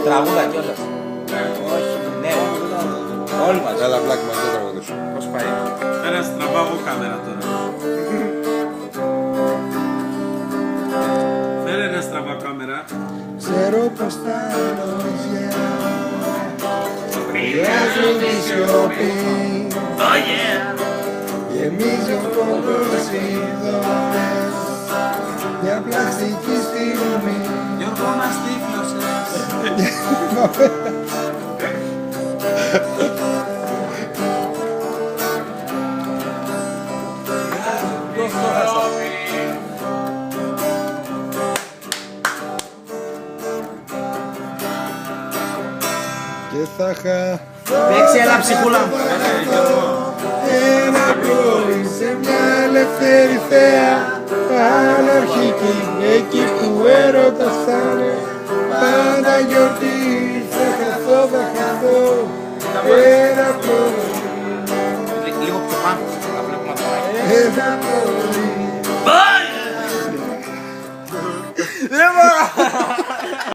Τραγούδα κιόλας. Όχι, ναι. Όλοι μαζί. Έλα, Black μας δεν τραγουδήσω. Πώς πάει. Πέρα στραβάω κάμερα τώρα. Φέρε ένα στραβά κάμερα. Ξέρω πως τα λόγια χρειάζονται σιωπή. Oh yeah! Γεμίζει ο φόβος ειδώνες μια πλαστική στιγμή. Γιώργο μας τύφλωσες. Και θα είχα Παίξει, έλα ψυχούλα μου. ένα πρωί σε μια ελεύθερη θέα αναρχική, εκεί που έρωτας θα είναι πάντα γιορτή. Θα χαθώ, θα χαθώ ένα πρωί, Λίγο πιο πάνω. Θα βλέπουμε τώρα. ένα πρωί.